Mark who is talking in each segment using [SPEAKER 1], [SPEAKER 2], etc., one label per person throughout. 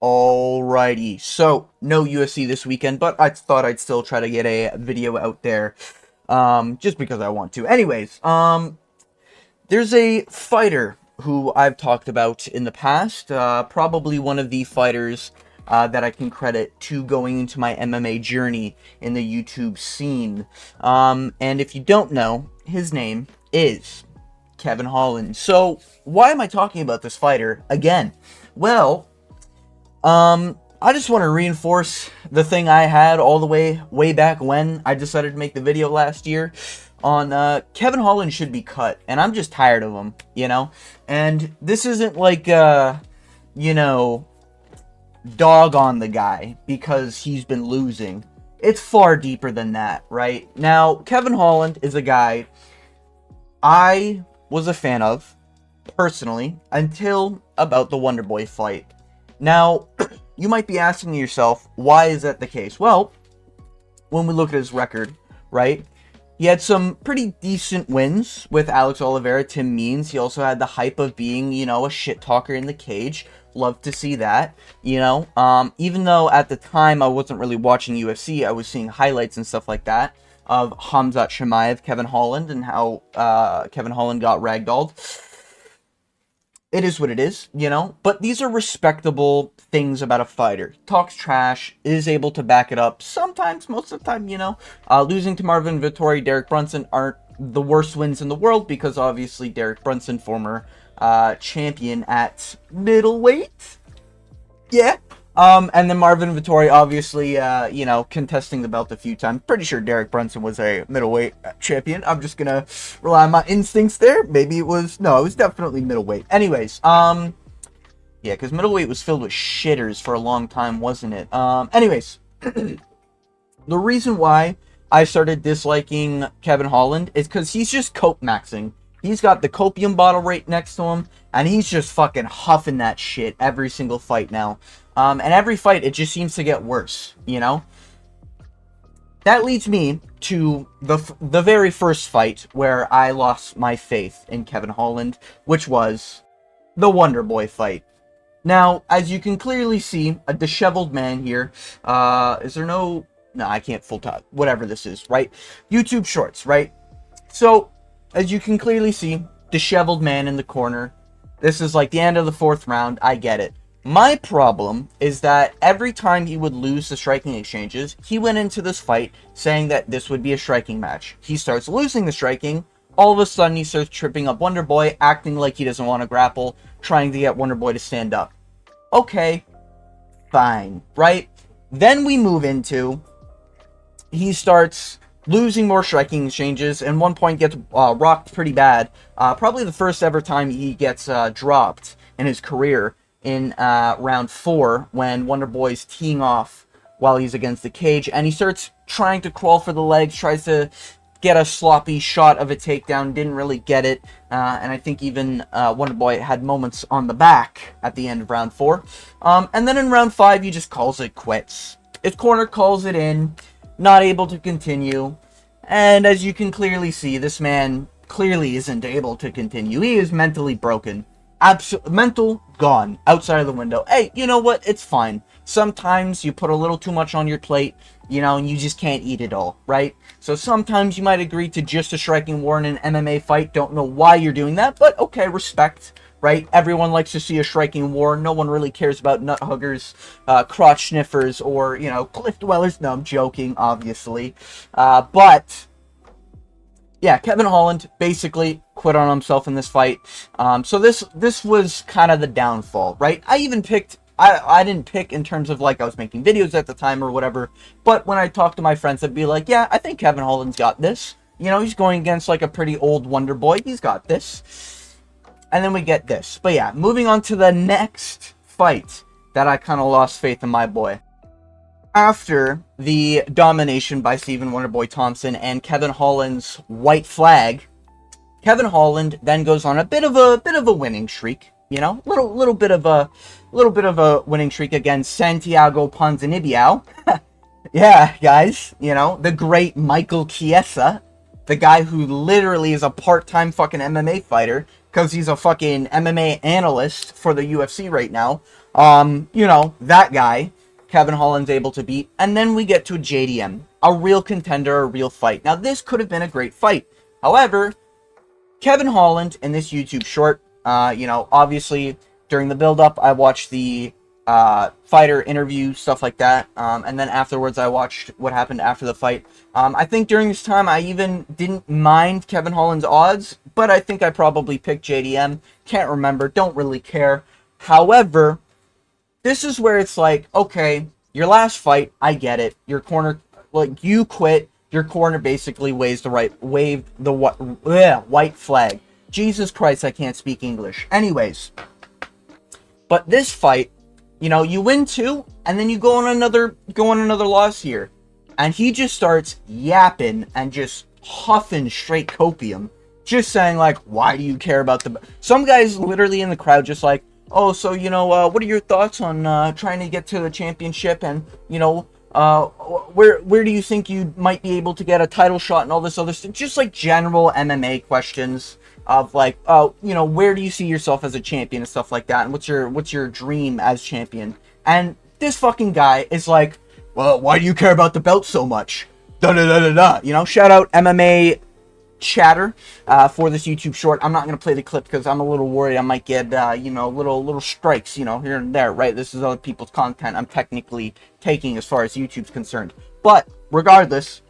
[SPEAKER 1] Alrighty, so no UFC this weekend, but I thought I'd still try to get a video out there, just because I want to. Anyways, there's a fighter who I've talked about in the past, probably one of the fighters that I can credit to going into my MMA journey in the YouTube scene. And if you don't know, his name is Kevin Holland. So why am I talking about this fighter again? Well, I just want to reinforce the thing I had all the way back when I decided to make the video last year on Kevin Holland should be cut, and I'm just tired of him, you know? And this isn't like, you know, dog on the guy because he's been losing. It's far deeper than that, right? Now, Kevin Holland is a guy I was a fan of, personally, until about the Wonderboy fight. Now, you might be asking yourself, why is that the case? Well, when we look at his record, right, he had some pretty decent wins with Alex Oliveira, Tim Means. He also had the hype of being, you know, a shit talker in the cage. Love to see that, you know. Even though at the time I wasn't really watching UFC, I was seeing highlights and stuff like that of Khamzat Chimaev, Kevin Holland, and how Kevin Holland got ragdolled. It is what it is, you know, but these are respectable things about a fighter. Talks trash, is able to back it up, sometimes, most of the time, you know. Losing to Marvin Vettori, Derek Brunson aren't the worst wins in the world, because obviously Derek Brunson, former champion at middleweight, yeah. And then Marvin Vettori, obviously, you know, contesting the belt a few times. Pretty sure Derek Brunson was a middleweight champion. I'm just gonna rely on my instincts there. Maybe it was, no, it was definitely middleweight. Anyways, yeah, because middleweight was filled with shitters for a long time, wasn't it? Anyways, the reason why I started disliking Kevin Holland is because he's just cope maxing. He's got the Copium bottle right next to him, and he's just fucking huffing that shit every single fight now. And every fight, it just seems to get worse, you know? That leads me to the very first fight where I lost my faith in Kevin Holland, which was the Wonder Boy fight. Now, as you can clearly see, a disheveled man here. Is there no... No, I can't full time. Whatever this is, right? YouTube Shorts, right? So, as you can clearly see, disheveled man in the corner. This is like the end of the fourth round. I get it. My problem is that every time he would lose the striking exchanges, he went into this fight saying that this would be a striking match. He starts losing the striking. All of a sudden, he starts tripping up Wonderboy, acting like he doesn't want to grapple, trying to get Wonderboy to stand up. Okay, fine, right? Then we move into, he starts losing more striking exchanges, and one point gets rocked pretty bad. Probably the first ever time he gets dropped in his career in round 4, when Wonderboy's teeing off while he's against the cage, and he starts trying to crawl for the legs, tries to get a sloppy shot of a takedown, didn't really get it, and I think even Wonderboy had moments on the back at the end of round 4. And then in round 5, he just calls it quits. His corner calls it in, not able to continue, and as you can clearly see, this man clearly isn't able to continue. He is mentally broken. Mental gone, outside of the window. Hey, you know what? It's fine. Sometimes you put a little too much on your plate, you know, and you just can't eat it all, right? So sometimes you might agree to just a striking war in an MMA fight. Don't know why you're doing that, but okay, respect, right? Everyone likes to see a striking war. No one really cares about nut huggers, crotch sniffers, or, you know, cliff dwellers. No, I'm joking, obviously. But yeah, Kevin Holland basically quit on himself in this fight. So this was kind of the downfall, right? I didn't pick in terms of like I was making videos at the time or whatever, but when I talked to my friends, I'd be like, yeah, I think Kevin Holland's got this. You know, he's going against like a pretty old Wonder Boy. He's got this. And then we get this. But yeah, moving on to the next fight that I kind of lost faith in my boy. After the domination by Stephen Wonderboy Thompson and Kevin Holland's white flag, Kevin Holland then goes on a bit of a winning streak, you know, little bit of a winning streak against Santiago Ponzinibbio. Yeah, guys, you know, the great Michael Chiesa, the guy who literally is a part-time fucking MMA fighter because he's a fucking MMA analyst for the UFC right now. You know, that guy, Kevin Holland's able to beat. And then we get to JDM, a real contender, a real fight. Now, this could have been a great fight. However, Kevin Holland in this YouTube short, you know, obviously during the build-up, I watched the fighter interview, stuff like that. And then afterwards, I watched what happened after the fight. I think during this time, I even didn't mind Kevin Holland's odds, but I think I probably picked JDM. Can't remember, don't really care. However, this is where it's like, okay, your last fight, I get it. Your corner, like, you quit. Your corner basically waved the white flag. Jesus Christ, I can't speak English. Anyways, but this fight, you know, you win 2, and then you go on another loss here, and he just starts yapping and just huffing straight copium, just saying like, why do you care about the? Some guys literally in the crowd just like, oh, so you know, what are your thoughts on trying to get to the championship, and you know, where do you think you might be able to get a title shot and all this other stuff, just like general MMA questions of like, oh, you know, where do you see yourself as a champion and stuff like that, and what's your dream as champion? And this fucking guy is like, well, why do you care about the belt so much? Da da da da da. You know, shout out MMA chatter for this YouTube short. I'm not gonna play the clip because I'm a little worried I might get you know, little strikes, you know, here and there, right? This is other people's content I'm technically taking as far as YouTube's concerned. But regardless,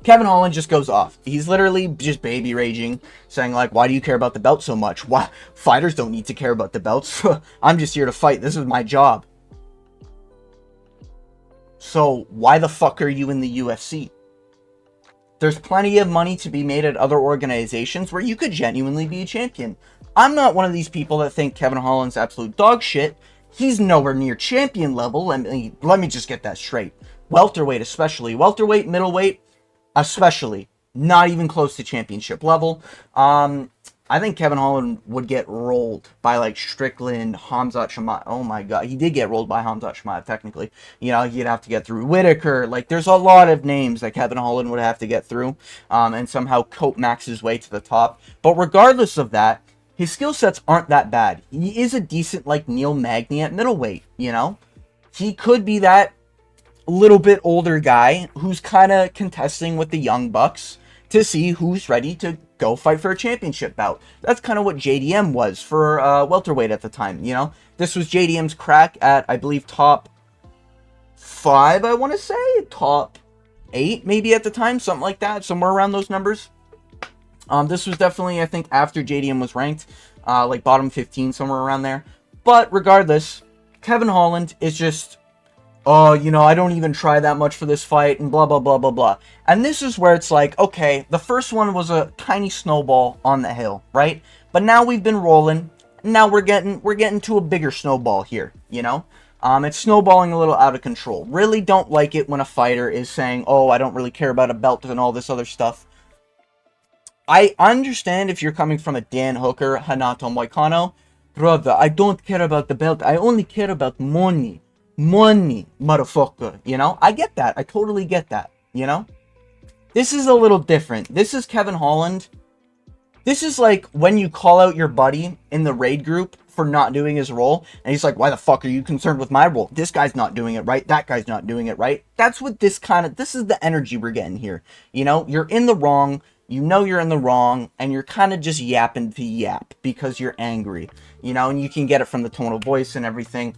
[SPEAKER 1] Kevin Holland just goes off. He's literally just baby raging, saying like, why do you care about the belt so much? Why fighters don't need to care about the belts. I'm just here to fight. This is my job. So why the fuck are you in the UFC? There's plenty of money to be made at other organizations where you could genuinely be a champion. I'm not one of these people that think Kevin Holland's absolute dog shit. He's nowhere near champion level. Let me just get that straight. Welterweight especially. Welterweight, middleweight especially. Not even close to championship level. I think Kevin Holland would get rolled by like Strickland, Khamzat Chimaev. Oh my god, he did get rolled by Khamzat Chimaev technically. You know, he'd have to get through Whitaker. Like, there's a lot of names that Kevin Holland would have to get through, and somehow cope max his way to the top. But regardless of that, his skill sets aren't that bad. He is a decent like Neil Magny at middleweight. You know, he could be that little bit older guy who's kind of contesting with the young bucks to see who's ready to go fight for a championship bout. That's kind of what JDM was for welterweight at the time, you know? This was JDM's crack at, I believe, top 5, I want to say? Top 8, maybe at the time? Something like that, somewhere around those numbers. This was definitely, I think, after JDM was ranked, like bottom 15, somewhere around there. But regardless, Kevin Holland is just, oh, you know, I don't even try that much for this fight, and blah, blah, blah, blah, blah. And this is where it's like, okay, the first one was a tiny snowball on the hill, right? But now we've been rolling, and now we're getting to a bigger snowball here, you know? It's snowballing a little out of control. Really don't like it when a fighter is saying, oh, I don't really care about a belt and all this other stuff. I understand if you're coming from a Dan Hooker, Renato Moicano. Brother, I don't care about the belt. I only care about money. Money, motherfucker, you know? I get that. I totally get that, you know? This is a little different. This is Kevin Holland. This is like when you call out your buddy in the raid group for not doing his role, and he's like, why the fuck are you concerned with my role? This guy's not doing it right. That guy's not doing it right. That's what this is the energy we're getting here. You know, you're in the wrong. You know you're in the wrong, and you're kind of just yapping to yap because you're angry, you know, and you can get it from the tone of voice and everything.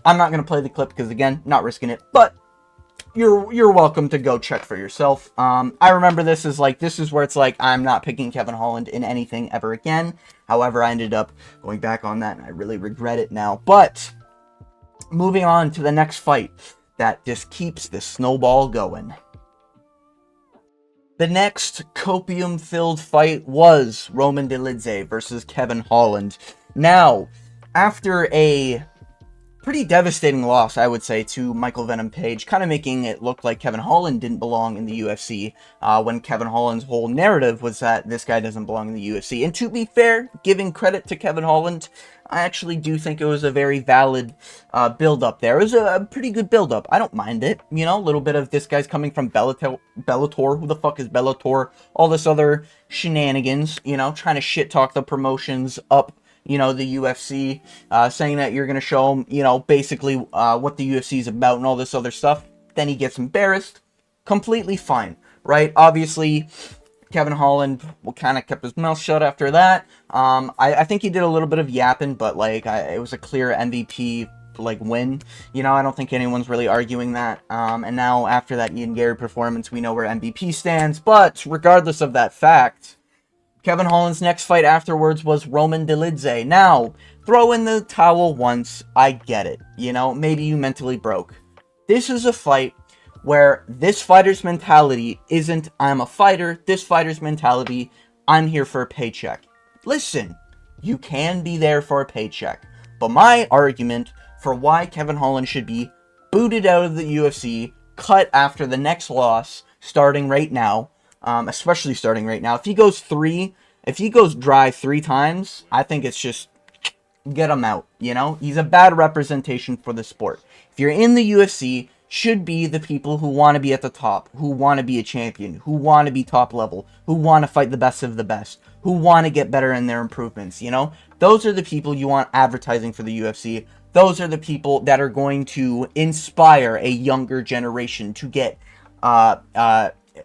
[SPEAKER 1] I'm not going to play the clip because, again, not risking it, but you're welcome to go check for yourself. I remember this is where it's like, I'm not picking Kevin Holland in anything ever again. However, I ended up going back on that, and I really regret it now. But moving on to the next fight that just keeps the snowball going. The next copium-filled fight was Roman Dolidze versus Kevin Holland. Now, after a pretty devastating loss, I would say, to Michael Venom Page, kind of making it look like Kevin Holland didn't belong in the UFC, when Kevin Holland's whole narrative was that this guy doesn't belong in the UFC. And to be fair, giving credit to Kevin Holland, I actually do think it was a very valid build-up there. It was a pretty good build-up. I don't mind it, you know, a little bit of this guy's coming from Bellator, who the fuck is Bellator, all this other shenanigans, you know, trying to shit-talk the promotions up you know, the UFC, saying that you're going to show him, you know, basically what the UFC is about and all this other stuff. Then he gets embarrassed. Completely fine, right? Obviously, Kevin Holland kind of kept his mouth shut after that. I think he did a little bit of yapping, but like it was a clear MVP like win. You know, I don't think anyone's really arguing that. And now after that Ian Gary performance, we know where MVP stands. But regardless of that fact, Kevin Holland's next fight afterwards was Roman Dolidze. Now, throw in the towel once, I get it. You know, maybe you mentally broke. This is a fight where this fighter's mentality isn't, I'm a fighter. This fighter's mentality, I'm here for a paycheck. Listen, you can be there for a paycheck. But my argument for why Kevin Holland should be booted out of the UFC, cut after the next loss, starting right now, especially starting right now. If he goes dry 3 times, I think it's just get him out, you know? He's a bad representation for the sport. If you're in the UFC, should be the people who want to be at the top, who want to be a champion, who want to be top level, who want to fight the best of the best, who want to get better in their improvements, you know? Those are the people you want advertising for the UFC. Those are the people that are going to inspire a younger generation to get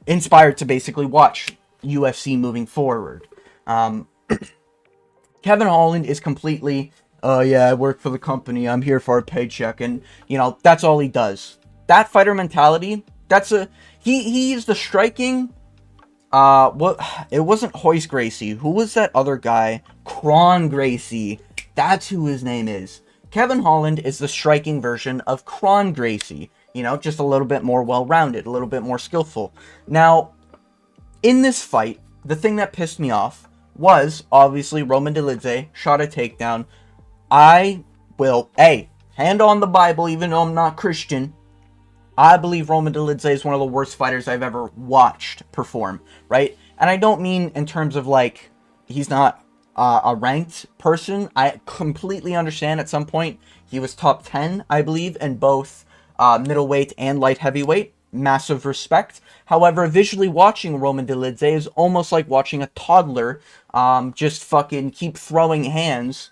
[SPEAKER 1] inspired to basically watch UFC moving forward. Kevin Holland is completely, oh yeah, I work for the company, I'm here for a paycheck, and, you know, that's all he does. That fighter mentality, he's the striking, it wasn't Hoist Gracie, who was that other guy? Kron Gracie, that's who his name is. Kevin Holland is the striking version of Kron Gracie, you know, just a little bit more well-rounded, a little bit more skillful. Now, in this fight, the thing that pissed me off was, obviously, Roman Dolidze shot a takedown. Hand on the Bible, even though I'm not Christian, I believe Roman Dolidze is one of the worst fighters I've ever watched perform, right? And I don't mean in terms of, like, he's not a ranked person. I completely understand at some point he was top 10, I believe, in both middleweight and light heavyweight. Massive respect. However, visually watching Roman Dolidze is almost like watching a toddler just fucking keep throwing hands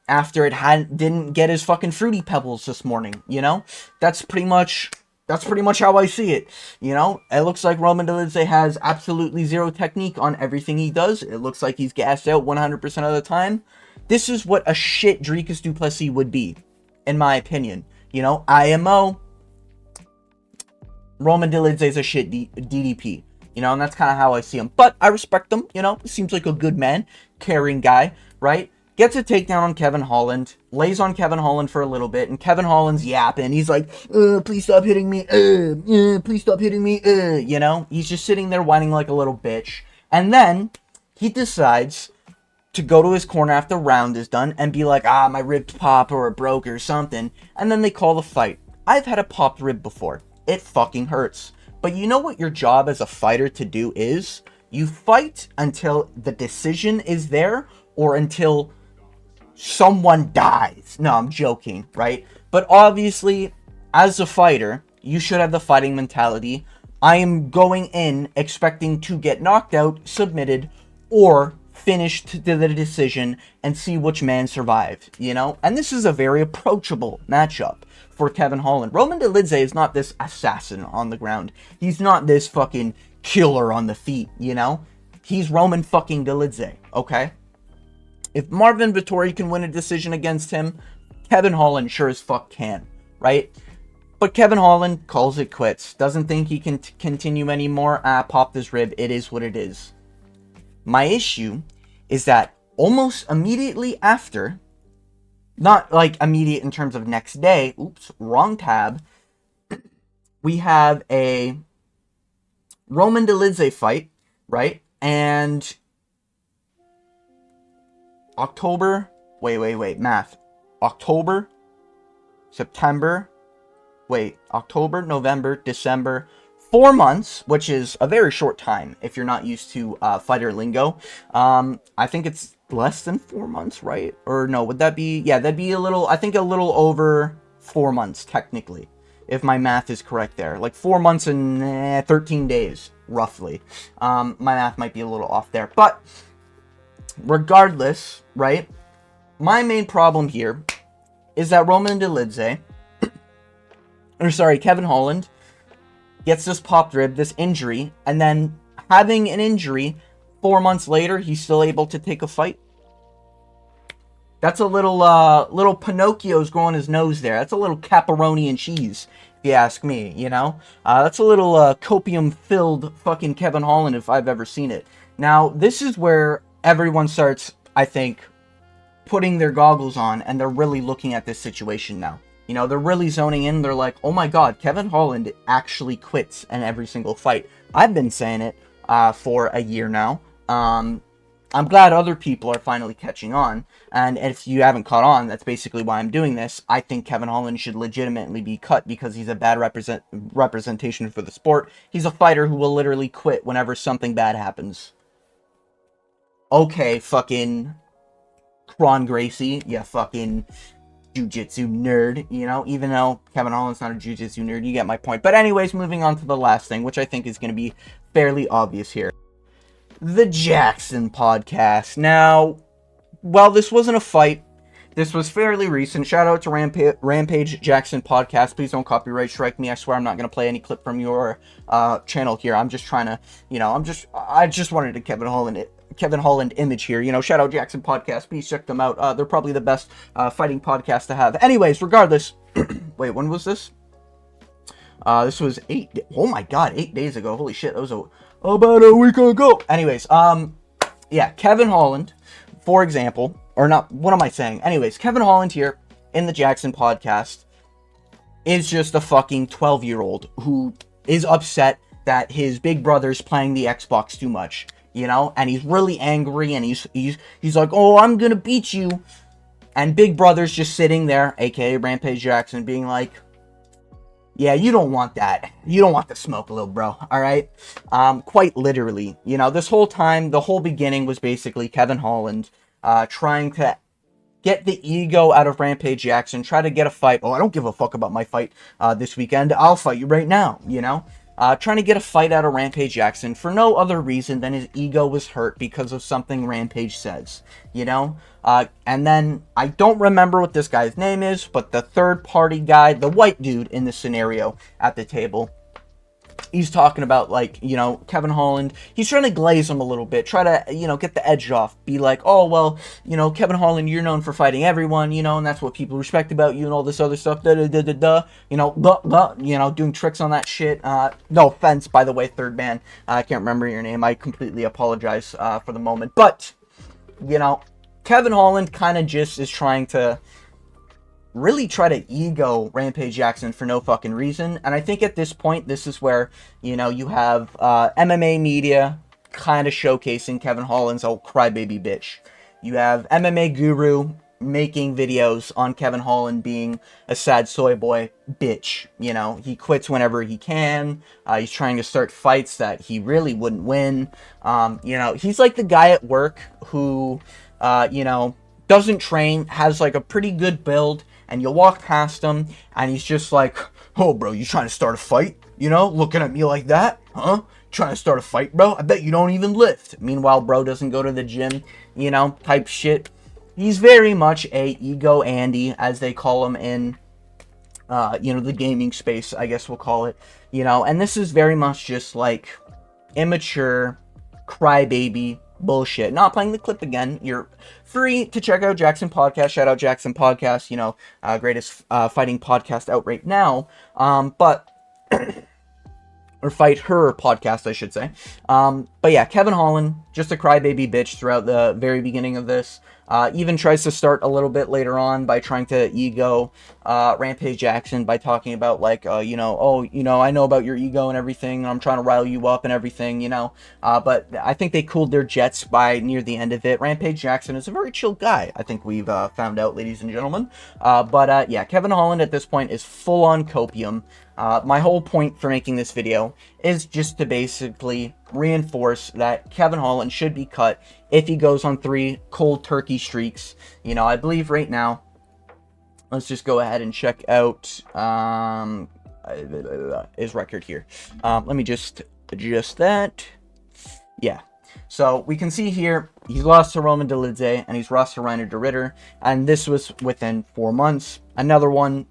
[SPEAKER 1] after it didn't get his fucking Fruity Pebbles this morning, you know? That's pretty much how I see it, you know? It looks like Roman Dolidze has absolutely zero technique on everything he does. It looks like he's gassed out 100% of the time. This is what a shit Dricus du Plessis would be, in my opinion. You know, IMO, Roman Dolidze is a shit DDP, you know, and that's kind of how I see him. But I respect him, you know, seems like a good man, caring guy, right? Gets a takedown on Kevin Holland, lays on Kevin Holland for a little bit, and Kevin Holland's yapping. He's like, please stop hitting me, please stop hitting me, you know? He's just sitting there whining like a little bitch. And then he decides to go to his corner after the round is done and be like, my rib popped or it broke or something. And then they call the fight. I've had a popped rib before. It fucking hurts. But you know what your job as a fighter to do is? You fight until the decision is there or until someone dies. No, I'm joking, right? But obviously, as a fighter, you should have the fighting mentality. I am going in expecting to get knocked out, submitted, or finished to the decision and see which man survived, you know? And this is a very approachable matchup for Kevin Holland. Roman Dolidze is not this assassin on the ground. He's not this fucking killer on the feet, you know? He's Roman fucking Dolidze, okay? If Marvin Vettori can win a decision against him, Kevin Holland sure as fuck can, right? But Kevin Holland calls it quits. Doesn't think he can continue anymore. Popped his rib. It is what it is. My issue is that almost immediately after, not like immediate in terms of next day, oops, wrong tab, we have a Roman Dolidze fight, right? And October, math. October, November, December, 4 months, which is a very short time if you're not used to fighter lingo. I think it's less than 4 months, right? Or no, would that be, yeah, that'd be a little over 4 months, technically, if my math is correct there. Like 4 months and 13 days, roughly. My math might be a little off there, but regardless, right? my main problem here is that Kevin Holland gets this popped rib, this injury, and then having an injury 4 months later, he's still able to take a fight. That's a little Pinocchio's growing his nose there. That's a little pepperoni and cheese, if you ask me, you know? That's a little copium-filled fucking Kevin Holland if I've ever seen it. Now, this is where everyone starts, I think, putting their goggles on, and they're really looking at this situation now. You know, they're really zoning in. They're like, oh my god, Kevin Holland actually quits in every single fight. I've been saying it for a year now. I'm glad other people are finally catching on, and if you haven't caught on, that's basically why I'm doing this. I think Kevin Holland should legitimately be cut because he's a bad representation for the sport. He's a fighter who will literally quit whenever something bad happens. Okay, fucking Kron Gracie, you fucking jiu-jitsu nerd, you know, even though Kevin Holland's not a jiu-jitsu nerd, you get my point. But anyways, moving on to the last thing, which I think is going to be fairly obvious here. The Jackson podcast. Now, well, this wasn't a fight. This was fairly recent. Shout out to Rampage Jackson podcast. Please don't copyright strike me. I swear I'm not going to play any clip from your channel here. I'm just trying to, you know, I just wanted a Kevin Holland image here. You know, shout out Jackson podcast. Please check them out. They're probably the best fighting podcast to have. Anyways, regardless. Wait, when was this? This was 8 days ago. Holy shit, that was about a week ago. Anyways, yeah, Kevin Holland, for example, or not, what am I saying? Anyways, Kevin Holland here in the Jackson podcast is just a fucking 12-year-old who is upset that his big brother's playing the Xbox too much, you know, and he's really angry, and he's like, oh, I'm gonna beat you, and big brother's just sitting there, aka Rampage Jackson, being like, yeah, you don't want that. You don't want the smoke, little bro, alright? Quite literally. You know, this whole time, the whole beginning was basically Kevin Holland trying to get the ego out of Rampage Jackson, try to get a fight. Oh, I don't give a fuck about my fight this weekend. I'll fight you right now, you know? Trying to get a fight out of Rampage Jackson for no other reason than his ego was hurt because of something Rampage says, you know? And then, I don't remember what this guy's name is, but the third party guy, the white dude in the scenario at the table, he's talking about, like, you know, Kevin Holland, he's trying to glaze him a little bit, try to, you know, get the edge off, be like, oh, well, you know, Kevin Holland, you're known for fighting everyone, you know, and that's what people respect about you and all this other stuff, you know, doing tricks on that shit. No offense, by the way, third man, I can't remember your name, I completely apologize for the moment, but, you know, Kevin Holland kind of just is trying to really try to ego Rampage Jackson for no fucking reason. And I think at this point, this is where, you know, you have MMA media kind of showcasing Kevin Holland's old crybaby bitch. You have MMA Guru making videos on Kevin Holland being a sad soy boy bitch. You know, he quits whenever he can. He's trying to start fights that he really wouldn't win. You know, he's like the guy at work who, you know, doesn't train, has like a pretty good build, and you'll walk past him, and he's just like, oh, bro, you trying to start a fight? You know, looking at me like that? Huh? Trying to start a fight, bro? I bet you don't even lift. Meanwhile, bro doesn't go to the gym, you know, type shit. He's very much a ego Andy, as they call him in, you know, the gaming space, I guess we'll call it. You know, and this is very much just like immature, crybaby bullshit. Not playing the clip again. You're free to check out Jackson Podcast. Shout out Jackson Podcast, you know, greatest fighting podcast out right now. But or Fight Her podcast, I should say. But yeah, Kevin Holland, just a crybaby bitch throughout the very beginning of this. Even tries to start a little bit later on by trying to ego Rampage Jackson by talking about, like, you know, oh, you know, I know about your ego and everything, and I'm trying to rile you up and everything, you know. But I think they cooled their jets by near the end of it. Rampage Jackson is a very chill guy, I think we've found out, ladies and gentlemen. But yeah, Kevin Holland at this point is full on copium. My whole point for making this video is just to basically reinforce that Kevin Holland should be cut if he goes on 3 cold turkey streaks. You know, I believe right now, let's just go ahead and check out his record here. Let me just adjust that. Yeah. So we can see here, he's lost to Roman Dolidze, and he's lost to Reiner de Ritter, and this was within 4 months. Another one,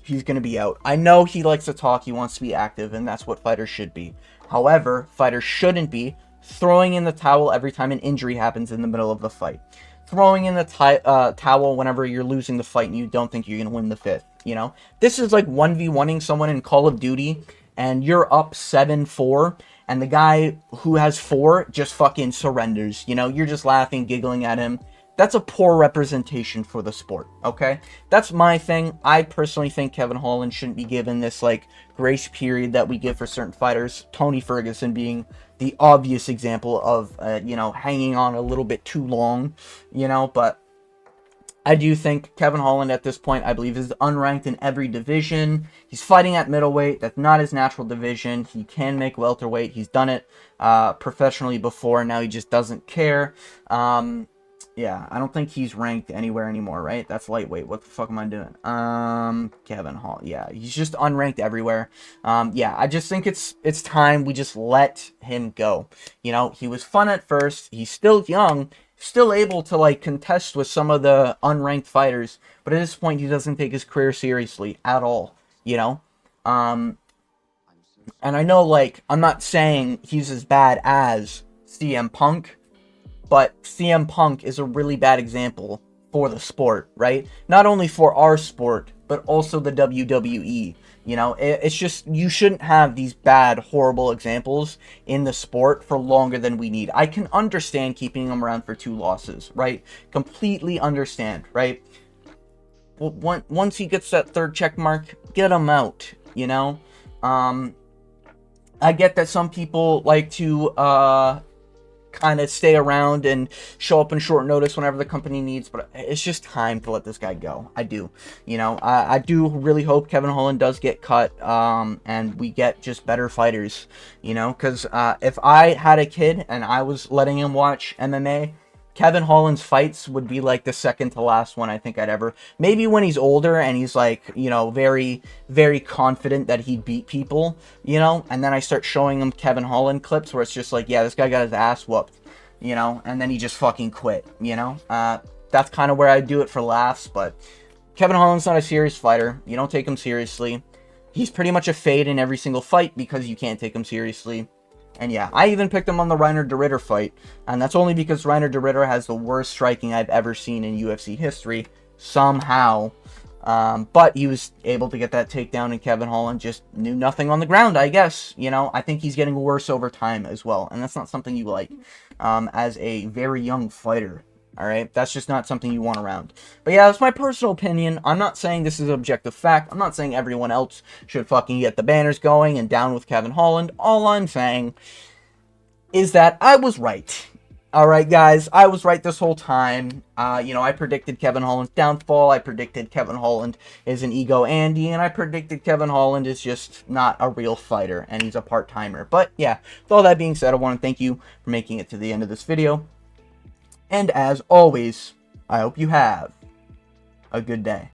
[SPEAKER 1] he's going to be out. I know he likes to talk, he wants to be active, and that's what fighters should be. However, fighters shouldn't be throwing in the towel every time an injury happens in the middle of the fight. Throwing in the towel whenever you're losing the fight and you don't think you're going to win the 5th, you know? This is like 1v1ing someone in Call of Duty, and you're up 7-4, and the guy who has 4 just fucking surrenders, you know? You're just laughing, giggling at him. That's a poor representation for the sport, okay? That's my thing. I personally think Kevin Holland shouldn't be given this, like, grace period that we give for certain fighters. Tony Ferguson being the obvious example of, you know, hanging on a little bit too long, you know? But I do think Kevin Holland at this point, I believe, is unranked in every division. He's fighting at middleweight. That's not his natural division. He can make welterweight. He's done it professionally before. Now he just doesn't care. Yeah, I don't think he's ranked anywhere anymore, right? That's lightweight. What the fuck am I doing? Kevin Hall. Yeah, he's just unranked everywhere. Yeah, I just think it's time we just let him go. You know, he was fun at first. He's still young, still able to, like, contest with some of the unranked fighters. But at this point, he doesn't take his career seriously at all, you know? And I know, like, I'm not saying he's as bad as CM Punk, but CM Punk is a really bad example for the sport, right? Not only for our sport, but also the WWE. You know, it's just, you shouldn't have these bad, horrible examples in the sport for longer than we need. I can understand keeping him around for 2 losses, right? Completely understand, right? Well, once he gets that 3rd check mark, get him out, you know? I get that some people like to, kind of stay around and show up in short notice whenever the company needs, but it's just time to let this guy go. I do, you know, I do really hope Kevin Holland does get cut, and we get just better fighters, you know, because if I had a kid and I was letting him watch MMA, Kevin Holland's fights would be like the second to last one I think I'd ever. Maybe when he's older and he's like, you know, very, very confident that he beat people, you know, and then I start showing him Kevin Holland clips where it's just like, yeah, this guy got his ass whooped, you know, and then he just fucking quit, you know. That's kind of where I do it for laughs, but Kevin Holland's not a serious fighter. You don't take him seriously. He's pretty much a fade in every single fight because you can't take him seriously. And yeah, I even picked him on the Reiner de Ritter fight, and that's only because Reiner de Ritter has the worst striking I've ever seen in UFC history, somehow. But he was able to get that takedown, and Kevin Holland just knew nothing on the ground, I guess. You know, I think he's getting worse over time as well, and that's not something you like as a very young fighter. Alright, that's just not something you want around. But yeah, that's my personal opinion. I'm not saying this is objective fact. I'm not saying everyone else should fucking get the banners going and down with Kevin Holland. All I'm saying is that I was right. Alright, guys, I was right this whole time. You know, I predicted Kevin Holland's downfall. I predicted Kevin Holland is an ego Andy. And I predicted Kevin Holland is just not a real fighter. And he's a part-timer. But yeah, with all that being said, I want to thank you for making it to the end of this video. And as always, I hope you have a good day.